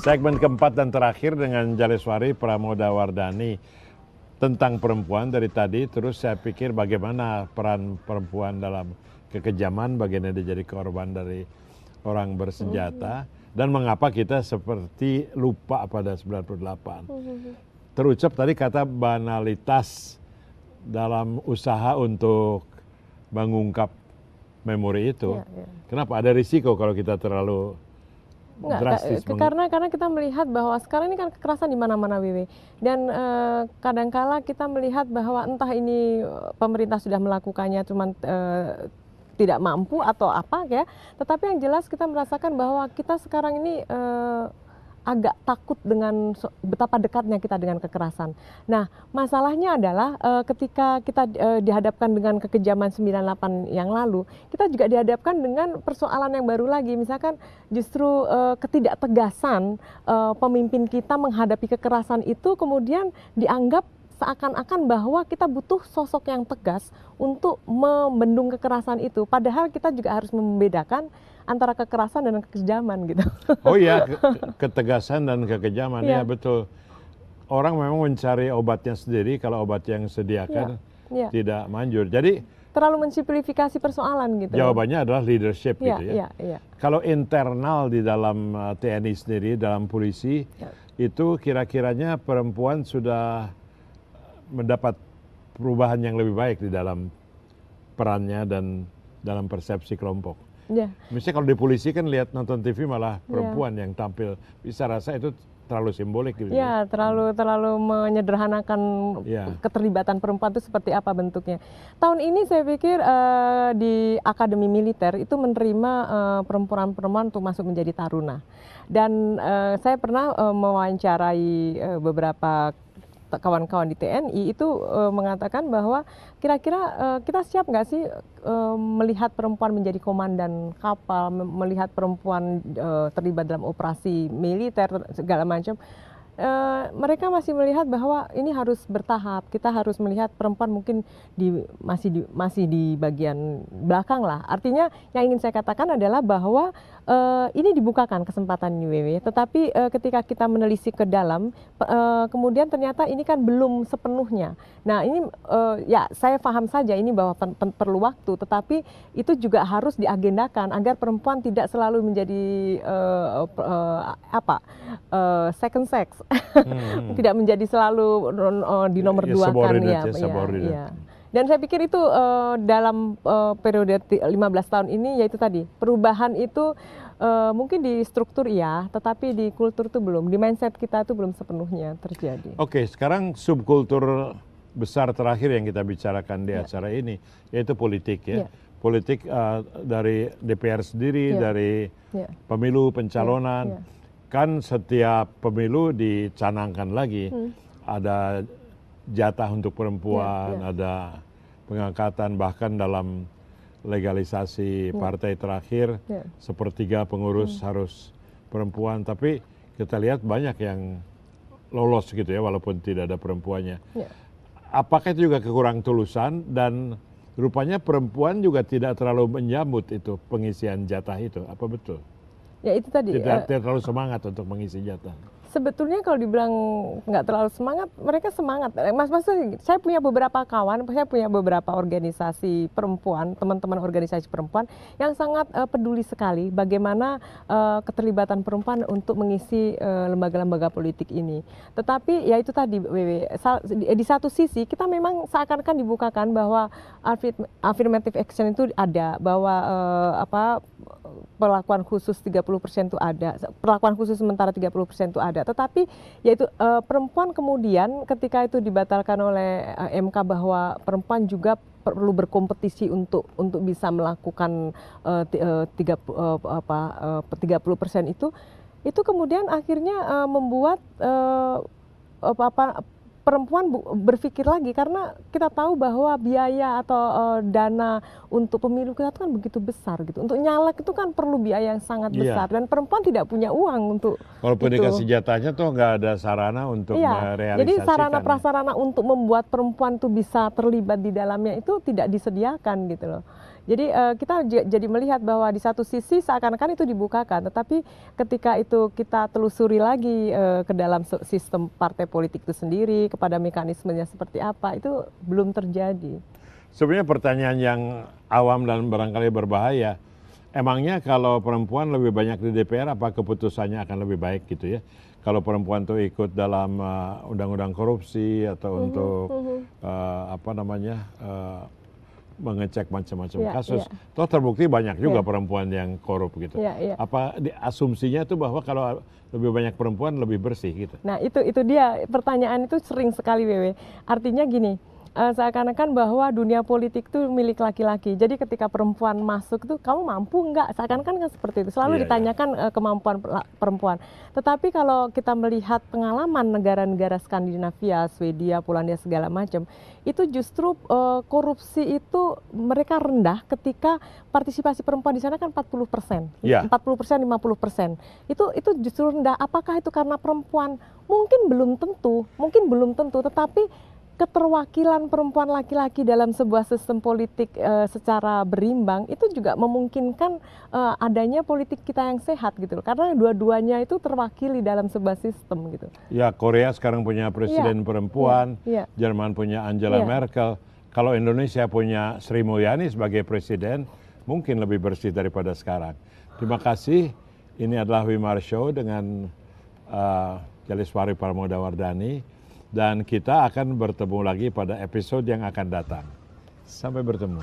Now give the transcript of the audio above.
Segmen keempat dan terakhir dengan Jaleswari Pramodawardhani tentang perempuan dari tadi. Terus saya pikir bagaimana peran perempuan dalam kekejaman, bagaimana dia jadi korban dari orang bersenjata, dan mengapa kita seperti lupa pada 98. Terucap tadi kata banalitas dalam usaha untuk mengungkap memori itu. Kenapa? Ada risiko kalau kita terlalu drastis. Karena kita melihat bahwa sekarang ini kan kekerasan di mana-mana, Wiwi. Dan kadangkala kita melihat bahwa entah ini pemerintah sudah melakukannya cuman tidak mampu atau apa ya. Tetapi yang jelas kita merasakan bahwa kita sekarang ini agak takut dengan betapa dekatnya kita dengan kekerasan. Nah, masalahnya adalah ketika kita dihadapkan dengan kekejaman 98 yang lalu, kita juga dihadapkan dengan persoalan yang baru lagi. Misalkan justru ketidaktegasan pemimpin kita menghadapi kekerasan itu kemudian dianggap seakan-akan bahwa kita butuh sosok yang tegas untuk membendung kekerasan itu. Padahal kita juga harus membedakan antara kekerasan dan kekejaman gitu. Oh iya, ketegasan dan kekejaman, ya betul. Orang memang mencari obatnya sendiri, kalau obat yang disediakan tidak manjur. Jadi terlalu mensimplifikasi persoalan gitu. Jawabannya adalah leadership gitu ya. Iya. Kalau internal di dalam TNI sendiri, dalam polisi, itu kira-kiranya perempuan sudah mendapat perubahan yang lebih baik di dalam perannya dan dalam persepsi kelompok. Misalnya kalau di polisi kan lihat nonton TV malah perempuan yang tampil, bisa rasa itu terlalu simbolik gitu. Ya, terlalu menyederhanakan keterlibatan perempuan itu seperti apa bentuknya. Tahun ini saya pikir di Akademi Militer itu menerima perempuan-perempuan untuk masuk menjadi taruna. Dan saya pernah mewawancarai beberapa kawan-kawan di TNI itu mengatakan bahwa kira-kira kita siap nggak sih melihat perempuan menjadi komandan kapal, melihat perempuan terlibat dalam operasi militer segala macam. Mereka masih melihat bahwa ini harus bertahap. Kita harus melihat perempuan mungkin masih di bagian belakang lah. Artinya yang ingin saya katakan adalah bahwa ini dibukakan kesempatan WW. Tetapi ketika kita menelisik ke dalam, kemudian ternyata ini kan belum sepenuhnya. Nah ini ya saya paham saja ini bahwa perlu waktu. Tetapi itu juga harus diagendakan agar perempuan tidak selalu menjadi second sex. Tidak menjadi selalu dinomorduakan Dan saya pikir itu dalam periode 15 tahun ini yaitu tadi perubahan itu mungkin di struktur tetapi di kultur itu belum, di mindset kita itu belum sepenuhnya terjadi. Oke, sekarang subkultur besar terakhir yang kita bicarakan di acara ini yaitu politik ya. Politik dari DPR sendiri, dari pemilu pencalonan. Kan setiap pemilu dicanangkan lagi, ada jatah untuk perempuan, ada pengangkatan, bahkan dalam legalisasi partai terakhir, sepertiga pengurus harus perempuan. Tapi kita lihat banyak yang lolos gitu ya, walaupun tidak ada perempuannya. Apakah itu juga kekurang tulusan, dan rupanya perempuan juga tidak terlalu menyambut itu pengisian jatah itu, apa betul? Ya itu tadi. Tidak terlalu semangat untuk mengisi jatah. Sebetulnya kalau dibilang nggak terlalu semangat, mereka semangat. Saya punya beberapa kawan, saya punya beberapa organisasi perempuan, teman-teman organisasi perempuan yang sangat peduli sekali bagaimana keterlibatan perempuan untuk mengisi lembaga-lembaga politik ini. Tetapi ya itu tadi, di satu sisi kita memang seakan-akan dibukakan bahwa affirmative action itu ada, bahwa perlakuan khusus 30% itu ada, perlakuan khusus sementara 30% itu ada. Tetapi yaitu perempuan kemudian ketika itu dibatalkan oleh MK bahwa perempuan juga perlu berkompetisi untuk bisa melakukan 30% itu kemudian akhirnya membuat perempuan berpikir lagi, karena kita tahu bahwa biaya atau dana untuk pemilu kita itu kan begitu besar gitu. Untuk nyalek itu kan perlu biaya yang sangat besar dan perempuan tidak punya uang untuk walaupun dikasih jatahnya tuh nggak ada sarana untuk merealisasikan. Jadi sarana prasarana untuk membuat perempuan tuh bisa terlibat di dalamnya itu tidak disediakan gitu loh. Jadi kita jadi melihat bahwa di satu sisi seakan-akan itu dibukakan, tetapi ketika itu kita telusuri lagi ke dalam sistem partai politik itu sendiri, kepada mekanismenya seperti apa, itu belum terjadi. Sebenarnya pertanyaan yang awam dan barangkali berbahaya, emangnya kalau perempuan lebih banyak di DPR, apa keputusannya akan lebih baik gitu ya? Kalau perempuan tuh ikut dalam undang-undang korupsi atau untuk mengecek macam-macam kasus, toh terbukti banyak juga perempuan yang korup gitu. Apa asumsinya itu bahwa kalau lebih banyak perempuan lebih bersih gitu? Nah itu dia pertanyaan itu sering sekali Wewe. Artinya gini, seakan-akan bahwa dunia politik itu milik laki-laki. Jadi ketika perempuan masuk tuh kamu mampu nggak? Seakan-akan kan seperti itu. Selalu ditanyakan kemampuan perempuan. Tetapi kalau kita melihat pengalaman negara-negara Skandinavia, Swedia, Polandia segala macam, itu justru korupsi itu mereka rendah ketika partisipasi perempuan di sana kan 40%. 40%, 50%. Itu justru rendah. Apakah itu karena perempuan? Mungkin belum tentu, tetapi keterwakilan perempuan laki-laki dalam sebuah sistem politik secara berimbang itu juga memungkinkan adanya politik kita yang sehat gitu loh. Karena dua-duanya itu terwakili dalam sebuah sistem gitu. Ya, Korea sekarang punya presiden perempuan, Jerman punya Angela Merkel. Kalau Indonesia punya Sri Mulyani sebagai presiden, mungkin lebih bersih daripada sekarang. Terima kasih. Ini adalah Wimar Show dengan Jaliswari Parmodawardhani. Dan kita akan bertemu lagi pada episode yang akan datang. Sampai bertemu.